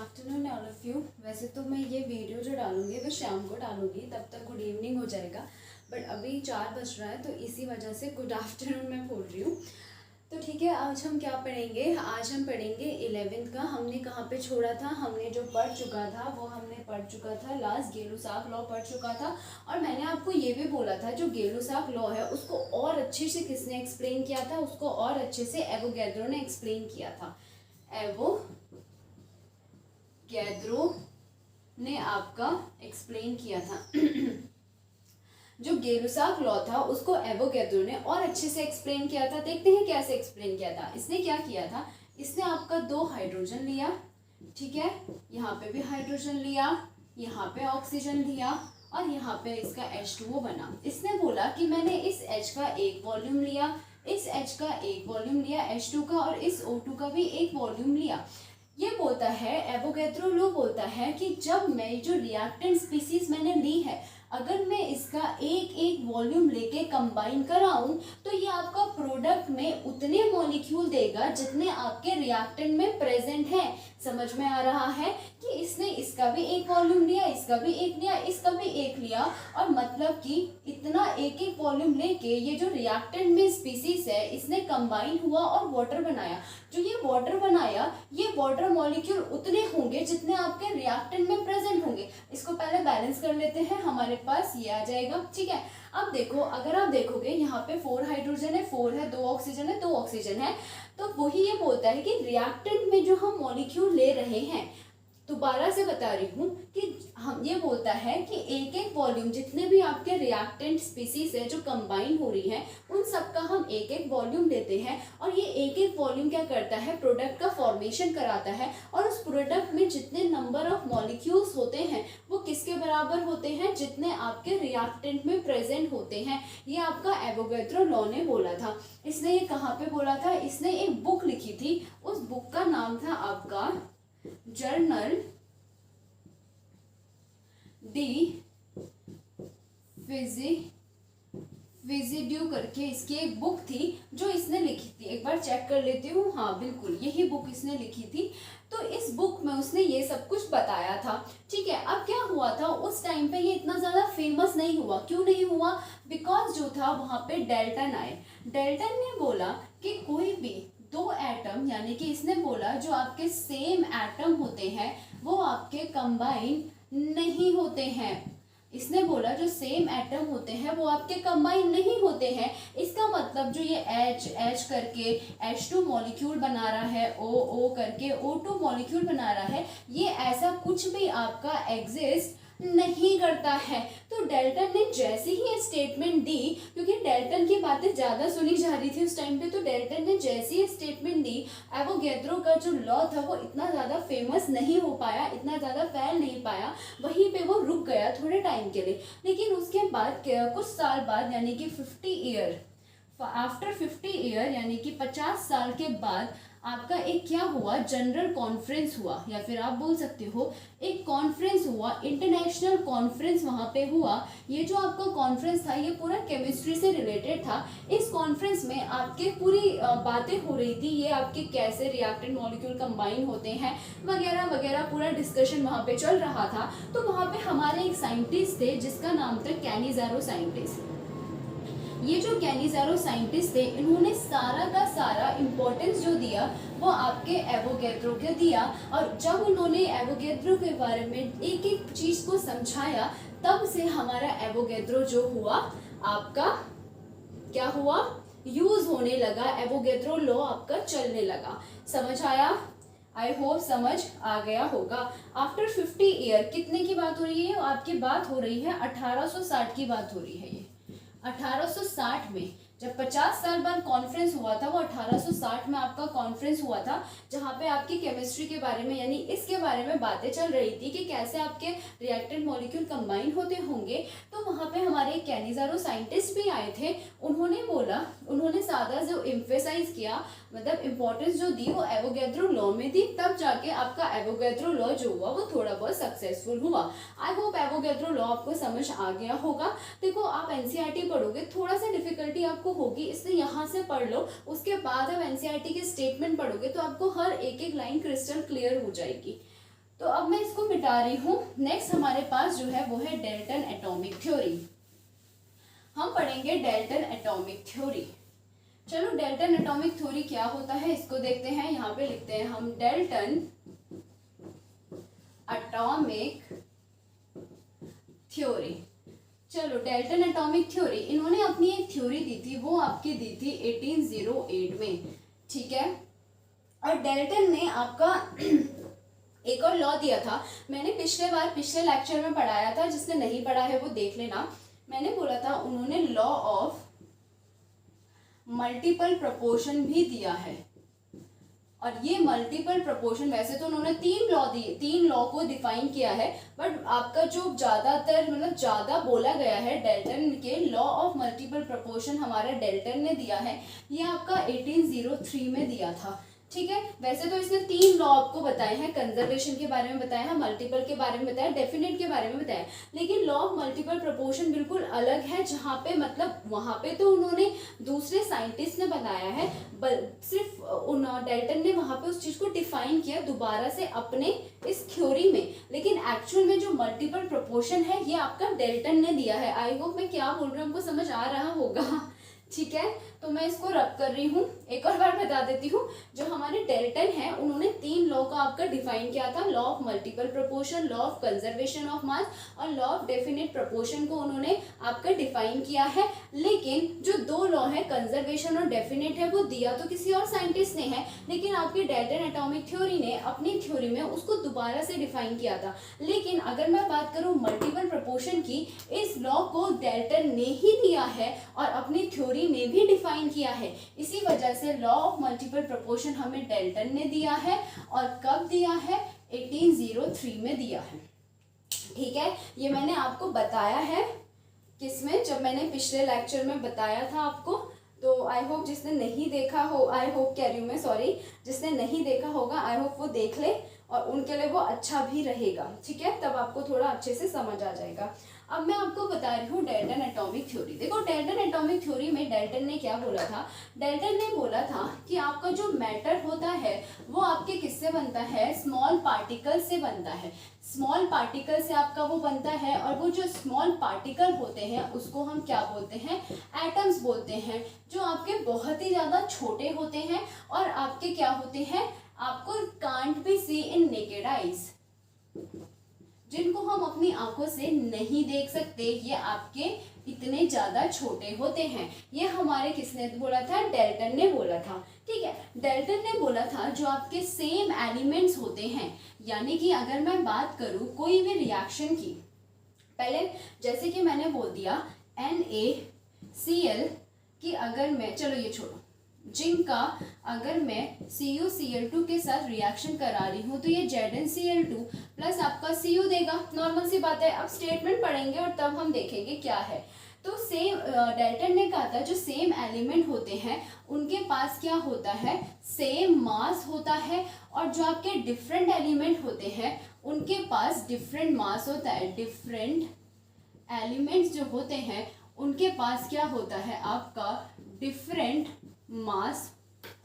Afternoon all of you. वैसे तो मैं ये वीडियो जो डालूंगी वो शाम को डालूंगी, तब तक गुड इवनिंग हो जाएगा, बट अभी 4 बज रहा है तो इसी वजह से गुड आफ्टरनून मैं बोल रही हूँ। तो ठीक है, आज हम क्या पढ़ेंगे? आज हम पढ़ेंगे 11th का। हमने कहाँ पे छोड़ा था? हमने जो पढ़ चुका था वो हमने पढ़ चुका था लास्ट, गेलुसाक लॉ पढ़ चुका था। और मैंने आपको ये भी बोला था जो गेलुसाक लॉ है उसको और अच्छे से किसने एक्सप्लेन किया था? उसको और अच्छे से एवोगैड्रो ने एक्सप्लेन किया था। एवोगैड्रो ने आपका एक्सप्लेन किया था। जो गेलुसाक लॉ था उसको एवोगैड्रो ने और अच्छे से एक्सप्लेन किया था। देखते हैं कैसे एक्सप्लेन किया था। इसने क्या किया था? इसने आपका 2 हाइड्रोजन लिया, ठीक है, यहाँ पे भी हाइड्रोजन लिया, यहाँ पे ऑक्सीजन लिया और यहाँ पे इसका H2O बना। इसने बोला कि मैंने इस H का एक वॉल्यूम लिया, इस H का एक वॉल्यूम लिया H2 का, और इस O2 का भी एक वॉल्यूम लिया। ये बोलता है, एवोगैड्रो लॉ बोलता है कि जब मैं जो रिएक्टेंट स्पीसीज मैंने ली है, अगर मैं इसका एक एक वॉल्यूम लेके कंबाइन कराऊं तो ये आपका प्रोडक्ट में उतने मॉलिक्यूल देगा जितने आपके रिएक्टेंट में प्रेजेंट हैं। समझ में आ रहा है कि इसने इसका भी एक वॉल्यूम लिया, इसका भी एक लिया, इसका भी एक लिया, और मतलब कि इतना एक एक वॉल्यूम लेके ये जो रिएक्टेंट में स्पीसीज है इसने कंबाइन हुआ और वाटर बनाया। जो ये वाटर बनाया, ये वाटर मॉलिक्यूल उतने होंगे जितने आपके रिएक्टेंट में प्रेजेंट होंगे। इसको पहले बैलेंस कर लेते हैं, हमारे पास ये आ जाएगा, ठीक है। अब देखो, अगर आप देखोगे यहाँ पे 4 हाइड्रोजन है, 4 है, 2 ऑक्सीजन है, 2 ऑक्सीजन है, तो वही ये बोलता है कि रिएक्टेंट में जो हम मॉलिक्यूल ले रहे हैं, दोबारा से बता रही हूँ कि हम ये बोलता है कि एक एक वॉल्यूम जितने भी आपके रिएक्टेंट स्पीसीज है जो कंबाइन हो रही है उन सब का हम एक एक वॉल्यूम लेते हैं, और ये एक एक वॉल्यूम क्या करता है? प्रोडक्ट का फॉर्मेशन कराता है, और उस प्रोडक्ट में जितने नंबर ऑफ मॉलिक्यूल्स होते हैं वो किसके बराबर होते हैं? जितने आपके रिएक्टेंट में प्रेजेंट होते हैं। ये आपका एवोगैड्रो लॉ ने बोला था। इसने ये कहाँ पे बोला था? इसने एक बुक लिखी थी, उस बुक का नाम था आपका जर्नल डी फिजिड्यू करके इसकी एक बुक थी जो इसने लिखी थी। एक बार चेक कर लेती हूँ, हाँ बिल्कुल यही बुक इसने लिखी थी। तो इस बुक में उसने ये सब कुछ बताया था, ठीक है। अब क्या हुआ था, उस टाइम पे ये इतना ज़्यादा फेमस नहीं हुआ। क्यों नहीं हुआ? बिकॉज जो था वहाँ पे डेल्टन आए। डेल्टन ने बोला कि कोई भी 2 एटम, यानी कि इसने बोला जो आपके सेम एटम होते हैं वो आपके कंबाइन नहीं होते हैं। इसने बोला जो सेम एटम होते हैं वो आपके कंबाइन नहीं होते हैं। इसका मतलब जो ये H करके H2 मॉलिक्यूल बना रहा है, O करके O2 मॉलिक्यूल बना रहा है, ये ऐसा कुछ भी आपका एग्जिस्ट नहीं करता है। तो डेल्टन ने जैसे ही ये स्टेटमेंट दी, क्योंकि डेल्टन की बातें ज़्यादा सुनी जा रही थी उस टाइम पे, तो डेल्टन ने जैसे ही स्टेटमेंट दी, एवोगैड्रो का जो लॉ था वो इतना ज़्यादा फेमस नहीं हो पाया, इतना ज़्यादा फैल नहीं पाया, वहीं पे वो रुक गया थोड़े टाइम के लिए। लेकिन उसके बाद कुछ साल बाद, यानी कि 50 ईयर आफ्टर 50 ईयर, यानी कि 50 साल के बाद आपका एक क्या हुआ? जनरल कॉन्फ्रेंस हुआ, या फिर आप बोल सकते हो एक कॉन्फ्रेंस हुआ, इंटरनेशनल कॉन्फ्रेंस वहाँ पे हुआ। ये जो आपका कॉन्फ्रेंस था ये पूरा केमिस्ट्री से रिलेटेड था। इस कॉन्फ्रेंस में आपके पूरी बातें हो रही थी, ये आपके कैसे रिएक्टेंट मॉलिक्यूल कंबाइन होते हैं वगैरह वगैरह, पूरा डिस्कशन वहाँ पे चल रहा था। तो वहाँ पे हमारे एक साइंटिस्ट थे जिसका नाम था कैनिज़ारो साइंटिस्ट। ये जो कैनिज़ारो साइंटिस्ट थे, इन्होंने सारा का सारा इम्पोर्टेंस जो दिया वो आपके एवोगैड्रो को दिया। और जब उन्होंने एवोगैड्रो के बारे में एक एक चीज़ को समझाया, तब से हमारा एवोगैड्रो जो हुआ आपका क्या हुआ? यूज होने लगा, एवोगैड्रो लॉ आपका चलने लगा। समझ आया? आई होप समझ आ गया होगा। आफ्टर 50 ईयर कितने की बात हो रही है? आपकी बात हो रही है 1860 की बात हो रही है। ये 1860 में जब 50 साल बाद कॉन्फ्रेंस हुआ था, वो 1860 में आपका कॉन्फ्रेंस हुआ था, जहाँ पे आपकी केमिस्ट्री के बारे में, यानी इसके बारे में बातें चल रही थी कि कैसे आपके रिएक्टेंट मॉलिक्यूल कंबाइन होते होंगे। तो वहाँ पे हमारे कैनिज़ारो साइंटिस्ट भी आए थे। उन्होंने बोला, उन्होंने सादा जो एम्फेसाइज किया, मतलब इम्पोर्टेंस जो दी वो एवोगैड्रो लॉ में दी, तब जाके आपका एवोगैड्रो लॉ जो हुआ वो थोड़ा बहुत सक्सेसफुल हुआ। आई होप एवोगैड्रो लॉ आपको समझ आ गया होगा। देखो, आप एनसीईआरटी पढ़ोगे, थोड़ा सा डिफिकल्टी आपको होगी, इसलिए यहाँ से पढ़ लो, उसके बाद आप एनसीईआरटी के स्टेटमेंट पढ़ोगे तो आपको हर एक एक लाइन क्रिस्टल क्लियर हो जाएगी। तो अब मैं इसको मिटा रही हूँ। नेक्स्ट हमारे पास जो है वो है डाल्टन एटॉमिक थ्योरी। हम पढ़ेंगे डाल्टन एटॉमिक थ्योरी। चलो डाल्टन एटॉमिक थ्योरी क्या होता है इसको देखते हैं। यहाँ पे लिखते हैं हम डाल्टन एटॉमिक थ्योरी। चलो डाल्टन एटॉमिक थ्योरी, इन्होंने अपनी एक थ्योरी दी थी, वो आपकी दी थी 1808 में, ठीक है। और डाल्टन ने आपका एक और लॉ दिया था, मैंने पिछले लेक्चर में पढ़ाया था, जिसने नहीं पढ़ा है वो देख लेना। मैंने बोला था उन्होंने लॉ ऑफ मल्टीपल प्रोपोर्शन भी दिया है। और ये मल्टीपल प्रोपोर्शन, वैसे तो उन्होंने तीन लॉ को डिफाइन किया है, बट आपका जो ज्यादातर मतलब ज्यादा बोला गया है डाल्टन के लॉ ऑफ मल्टीपल प्रोपोर्शन हमारा डाल्टन ने दिया है। ये आपका 1803 में दिया था, ठीक है। वैसे तो इसने तीन लॉ आपको बताए हैं, कंजर्वेशन के बारे में बताया है, मल्टीपल के बारे में बताया, डेफिनेट के बारे में बताया, लेकिन लॉ ऑफ मल्टीपल प्रोपोर्शन बिल्कुल अलग है। जहाँ पे मतलब वहाँ पे तो उन्होंने दूसरे साइंटिस्ट ने बनाया है, सिर्फ डाल्टन ने वहाँ पे उस चीज़ को डिफाइन किया दोबारा से अपने इस थ्योरी में, लेकिन एक्चुअल में जो मल्टीपल प्रोपोर्शन है ये आपका डाल्टन ने दिया है। आई होप मैं क्या बोल रही हूँ आपको समझ आ रहा होगा, ठीक है। तो मैं इसको रब कर रही हूँ, एक और बार बता देती हूँ। जो हमारे डाल्टन है उन्होंने तीन लॉ का आपका डिफाइन किया था, law of multiple proportion, law of conservation of mass और लॉ ऑफ डेफिनेट प्रोपोर्शन को उन्होंने आपका डिफाइन किया है। लेकिन जो दो लॉ है कंजर्वेशन और डेफिनेट है वो दिया तो किसी और साइंटिस्ट ने है, लेकिन आपकी डाल्टन एटॉमिक थ्योरी ने अपनी थ्योरी में उसको दोबारा से डिफाइन किया था। लेकिन अगर मैं बात करूँ मल्टीपल प्रोपोर्शन की, इस लॉ को डाल्टन ने ही दिया है और अपनी थ्योरी में भी डिफाइन किया है। इसी वजह से लॉ ऑफ मल्टीपल प्रोपोर्शन हमें डाल्टन ने दिया है। और कब दिया है? 1803 में दिया है, ठीक है। ये मैंने आपको बताया है किसमें, जब मैंने पिछले लेक्चर में बताया था आपको। तो आई होप जिसने नहीं देखा हो, आई होप कह रही हूँ मैं, सॉरी, जिसने नहीं देखा होगा आई होप वो देख ले और उनके लिए वो अच्छा भी रहेगा, ठीक है। तब आपको थोड़ा अच्छे से समझ आ जाएगा। अब मैं आपको बता रही हूँ डाल्टन एटॉमिक थ्योरी। देखो डाल्टन एटॉमिक थ्योरी में डाल्टन ने क्या बोला था? डाल्टन ने बोला था कि आपका जो मैटर होता है वो आपके किससे बनता है? स्मॉल पार्टिकल से बनता है। स्मॉल पार्टिकल से आपका वो बनता है, और वो जो स्मॉल पार्टिकल होते हैं उसको हम क्या बोलते हैं? एटम्स बोलते हैं, जो आपके बहुत ही ज़्यादा छोटे होते हैं और आपके क्या होते हैं? आपको can't be see in naked eyes, जिनको हम अपनी आंखों से नहीं देख सकते, ये आपके इतने ज्यादा छोटे होते हैं। ये हमारे किसने बोला था? डाल्टन ने बोला था, ठीक है। डाल्टन ने बोला था जो आपके सेम एलिमेंट्स होते हैं, यानी कि अगर मैं बात करूं कोई भी रिएक्शन की, पहले जैसे कि मैंने बोल दिया NaCl की, अगर मैं, चलो ये छोड़ो, जिंक का अगर मैं CuCl2 के साथ रिएक्शन करा रही हूँ तो ये ZnCl2 प्लस आपका Cu देगा, नॉर्मल सी बात है। अब स्टेटमेंट पढ़ेंगे और तब हम देखेंगे क्या है। तो सेम डाल्टन ने कहा था जो सेम एलिमेंट होते हैं उनके पास क्या होता है? सेम मास होता है, और जो आपके डिफरेंट एलिमेंट होते हैं उनके पास डिफरेंट मास होता है। डिफरेंट एलिमेंट्स जो होते हैं उनके पास क्या होता है? आपका डिफरेंट मास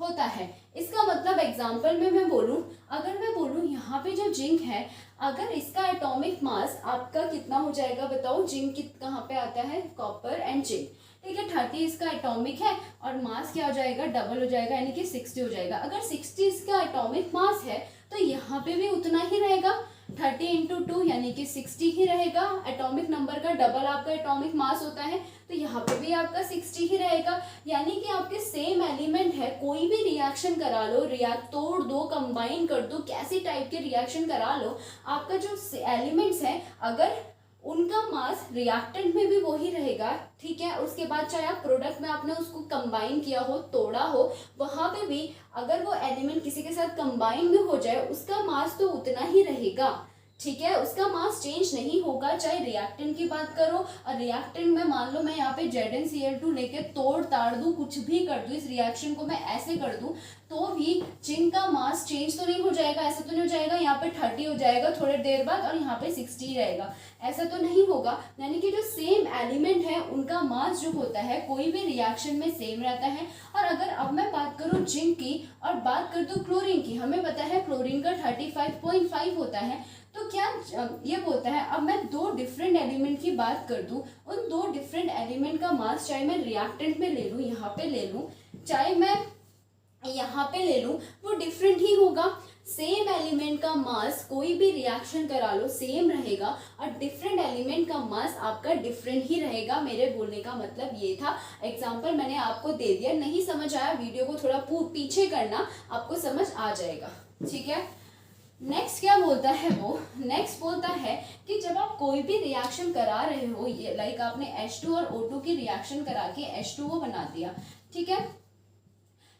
होता है। इसका मतलब एग्जाम्पल में मैं बोलूं, अगर मैं बोलूं यहाँ पे जो जिंक है, अगर इसका एटॉमिक मास आपका कितना हो जाएगा बताओ? जिंक कहाँ पे आता है? कॉपर एंड जिंक, ठीक है। 30 इसका एटॉमिक है और मास क्या हो जाएगा? डबल हो जाएगा, यानी कि 60 हो जाएगा। अगर 60 इसका एटॉमिक मास है तो यहाँ पे भी उतना ही रहेगा, 30 × 2 यानी कि 60 ही रहेगा। एटॉमिक नंबर का डबल आपका एटॉमिक मास होता है, तो यहाँ पे भी आपका 60 ही रहेगा। यानी कि आपके सेम एलिमेंट है, कोई भी रिएक्शन करा लो, तोड़ दो, कंबाइन कर दो, कैसी टाइप के रिएक्शन करा लो, आपका जो एलिमेंट्स है अगर उनका मास रिएक्टेंट में भी वही रहेगा, ठीक है। उसके बाद चाहे आप प्रोडक्ट में आपने उसको कंबाइन किया हो, तोड़ा हो, वहां पे भी अगर वो एलिमेंट किसी के साथ कंबाइन भी हो जाए उसका मास तो उतना ही रहेगा, ठीक है। उसका मास चेंज नहीं होगा। चाहे रिएक्टेंट की बात करो, और रिएक्टेंट में मान लो मैं यहाँ पे ZnCl2 लेके तोड़ ताड़ दूँ, कुछ भी कर दूँ, इस रिएक्शन को मैं ऐसे कर दूँ, तो भी जिंक का मास चेंज तो नहीं हो जाएगा, ऐसा तो नहीं हो जाएगा यहाँ पे 30 हो जाएगा थोड़ी देर बाद और यहाँ पे 60 रहेगा, ऐसा तो नहीं होगा। यानी कि जो सेम एलिमेंट है उनका मास जो होता है कोई भी रिएक्शन में सेम रहता है। और अगर अब मैं बात करूँ जिंक की और बात कर दूँ क्लोरीन की, हमें पता है क्लोरीन का 35.5 होता है, तो क्या ये बोलता है, अब मैं दो डिफरेंट एलिमेंट की बात कर दूं, उन दो डिफरेंट एलिमेंट का मास चाहे मैं रिएक्टेंट में ले लूं, यहाँ पे ले लूं, चाहे मैं यहाँ पे ले लूं, वो डिफरेंट ही होगा। सेम एलिमेंट का मास कोई भी रिएक्शन करा लो सेम रहेगा और डिफरेंट एलिमेंट का मास आपका डिफरेंट ही रहेगा। मेरे बोलने का मतलब ये था। एग्जांपल मैंने आपको दे दिया, नहीं समझ आया वीडियो को थोड़ा पीछे करना, आपको समझ आ जाएगा, ठीक है। नेक्स्ट क्या बोलता है वो, नेक्स्ट बोलता है कि जब आप कोई भी रिएक्शन करा रहे हो, ये लाइक आपने H2 और O2 की रिएक्शन करा के H2O बना दिया, ठीक है।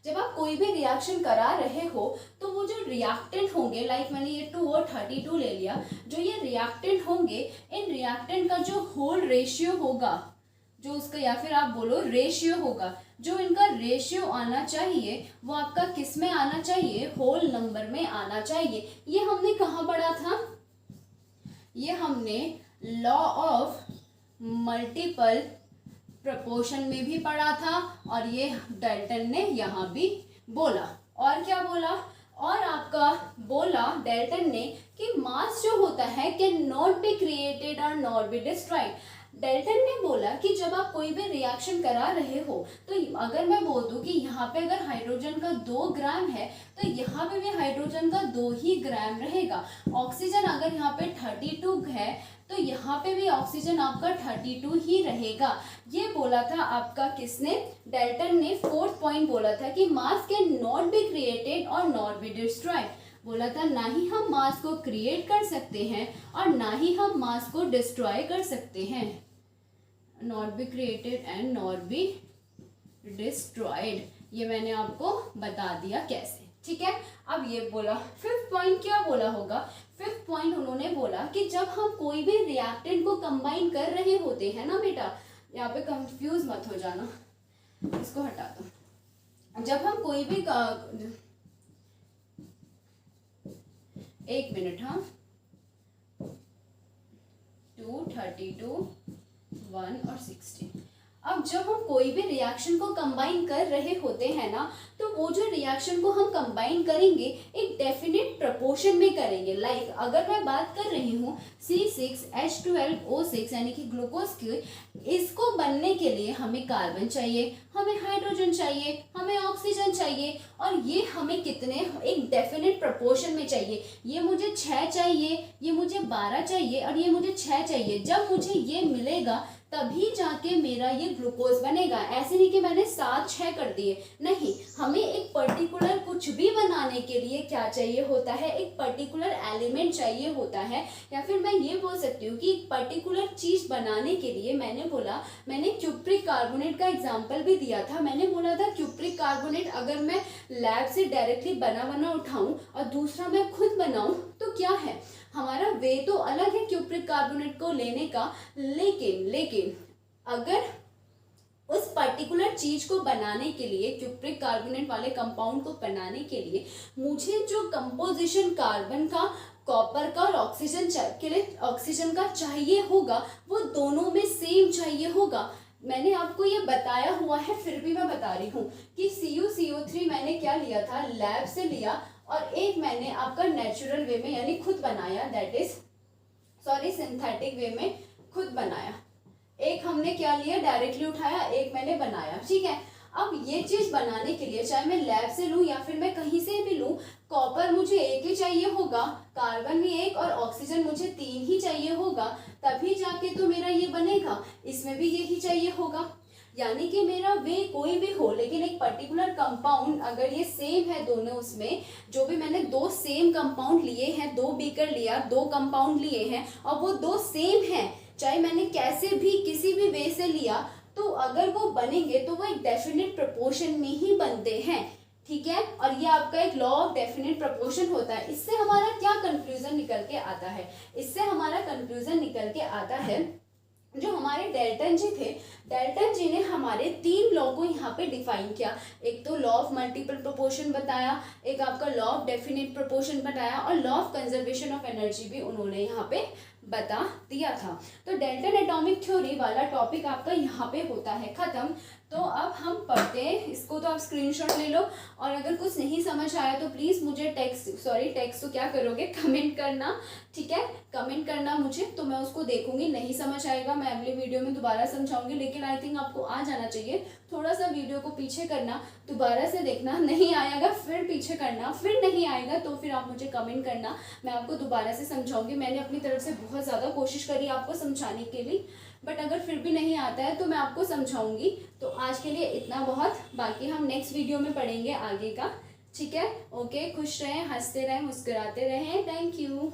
जब आप कोई भी रिएक्शन करा रहे हो तो वो जो रिएक्टेंट होंगे, लाइक मैंने ये 2 और 32 ले लिया, जो ये रिएक्टेंट होंगे, इन रिएक्टेंट का जो होल रेशियो होगा, जो उसका या फिर आप बोलो रेशियो होगा, जो इनका रेशियो आना चाहिए वो आपका किस में आना चाहिए, होल नंबर में आना चाहिए। ये हमने कहाँ पढ़ा था, ये हमने लॉ ऑफ मल्टीपल प्रपोर्शन में भी पढ़ा था और ये डाल्टन ने यहाँ भी बोला। और क्या बोला, और आपका बोला डाल्टन ने कि मास जो होता है कैन नॉट बी क्रिएटेड और नॉट बी डिस्ट्रॉयड। डाल्टन ने बोला कि जब आप कोई भी रिएक्शन करा रहे हो तो अगर मैं बोल दूं कि यहाँ पे अगर हाइड्रोजन का 2 ग्राम है तो यहाँ पे भी हाइड्रोजन का 2 ही ग्राम रहेगा। ऑक्सीजन अगर यहाँ पे 32 है तो यहाँ पे भी ऑक्सीजन आपका 32 ही रहेगा। ये बोला था आपका किसने, डाल्टन ने। 4th पॉइंट बोला था कि मास कैन नॉट बी क्रिएटेड और नॉट बी डिस्ट्रॉयड। बोला था ना ही हम मास को क्रिएट कर सकते हैं और ना ही हम मास को डिस्ट्रॉय कर सकते हैं। Not be created and not be destroyed, ये मैंने आपको बता दिया कैसे, ठीक है। अब ये बोला 5th पॉइंट क्या बोला होगा, 5th पॉइंट उन्होंने बोला कि जब हम कोई भी रिएक्टेंट को कंबाइन कर रहे होते हैं ना बेटा, यहाँ पे कंफ्यूज मत हो जाना, इसको हटा दो। जब हम कोई भी एक मिनट, हाँ, 2, 32, 1 और 16। अब जब हम कोई भी रिएक्शन को कंबाइन कर रहे होते हैं ना, तो वो जो रिएक्शन को हम कंबाइन करेंगे एक डेफिनेट प्रपोर्शन में करेंगे। लाइक अगर मैं बात कर रही हूँ C6H12O6 यानी कि ग्लूकोज की, इसको बनने के लिए हमें कार्बन चाहिए, हमें हाइड्रोजन चाहिए, हमें ऑक्सीजन चाहिए और ये हमें कितने, एक डेफिनेट प्रपोर्शन में चाहिए। ये मुझे 6 चाहिए, ये मुझे 12 चाहिए और ये मुझे 6 चाहिए। जब मुझे ये मिलेगा तभी जाके मेरा ये ग्लूकोज बनेगा। ऐसे नहीं कि मैंने 7, 6 कर दिए, नहीं, हमें एक पर्टिकुलर कुछ भी बनाने के लिए क्या चाहिए होता है, एक पर्टिकुलर एलिमेंट चाहिए होता है। या फिर मैं ये बोल सकती हूँ कि एक पर्टिकुलर चीज बनाने के लिए मैंने क्यूप्रिक कार्बोनेट का एग्जाम्पल भी दिया था। मैंने बोला था क्यूप्रिक कार्बोनेट अगर मैं लैब से डायरेक्टली बना उठाऊं और दूसरा मैं खुद बनाऊं तो क्या है, हमारा वे तो अलग है क्यूप्रिक कार्बोनेट को लेने का, लेकिन अगर उस पर्टिकुलर चीज को बनाने के लिए, क्यूप्रिक कार्बोनेट वाले कंपाउंड को बनाने के लिए मुझे जो कंपोजिशन कार्बन का, कॉपर का और ऑक्सीजन का चाहिए होगा वो दोनों में सेम चाहिए होगा। मैंने आपको ये बताया हुआ है, फिर भी मैं बता रही हूँ कि CuCO3 मैंने क्या लिया था, लैब से लिया, और एक मैंने आपका नेचुरल वे में यानी खुद बनाया, दैट इज सिंथेटिक वे में खुद बनाया। एक हमने क्या लिया, डायरेक्टली उठाया, एक मैंने बनाया, ठीक है। अब ये चीज बनाने के लिए चाहे मैं लैब से लूं या फिर मैं कहीं से भी लूं, कॉपर मुझे 1 ही चाहिए होगा, कार्बन भी 1 और ऑक्सीजन मुझे 3 ही चाहिए होगा, तभी जाके तो मेरा ये बनेगा। इसमें भी यही चाहिए होगा। यानी कि मेरा वे कोई भी हो, लेकिन एक पर्टिकुलर कंपाउंड अगर ये सेम है दोनों, उसमें जो भी मैंने 2 सेम कंपाउंड लिए हैं, 2 बीकर लिया, 2 कंपाउंड लिए हैं और वो 2 सेम हैं, चाहे मैंने कैसे भी किसी भी वे से लिया, तो अगर वो बनेंगे तो वो एक डेफिनेट प्रपोर्शन में ही बनते हैं, ठीक है। और ये आपका एक लॉ ऑफ डेफिनेट प्रपोर्शन होता है। इससे हमारा क्या कंक्लूजन निकल के आता है, इससे हमारा कंक्लूजन निकल के आता है, जो हमारे डेल्टन जी थे, डेल्टन जी ने हमारे 3 लॉ को यहाँ पे डिफाइन किया। एक तो लॉ ऑफ मल्टीपल प्रोपोर्शन बताया, एक आपका लॉ ऑफ डेफिनेट प्रोपोर्शन बताया, और law of conservation of energy भी उन्होंने यहाँ पे बता दिया था। तो डेल्टन एटॉमिक थ्योरी वाला टॉपिक आपका यहाँ पे होता है खत्म। तो अब हम पढ़ते हैं इसको, तो आप स्क्रीनशॉट ले लो, और अगर कुछ नहीं समझ आया तो प्लीज़ मुझे टेक्स्ट तो क्या करोगे, कमेंट करना, ठीक है, कमेंट करना मुझे, तो मैं उसको देखूंगी। नहीं समझ आएगा मैं अगली वीडियो में दोबारा समझाऊंगी, लेकिन आई थिंक आपको आ जाना चाहिए। थोड़ा सा वीडियो को पीछे करना, दोबारा से देखना, नहीं आएगा फिर पीछे करना, फिर नहीं आएगा तो फिर आप मुझे कमेंट करना, मैं आपको दोबारा से समझाऊंगी। मैंने अपनी तरफ से बहुत ज़्यादा कोशिश करी आपको समझाने के लिए, बट अगर फिर भी नहीं आता है तो मैं आपको समझाऊंगी। तो आज के लिए इतना बहुत, बाकी हम नेक्स्ट वीडियो में पढ़ेंगे आगे का, ठीक है। ओके, खुश रहें, हंसते रहें, मुस्कुराते रहें। Thank you.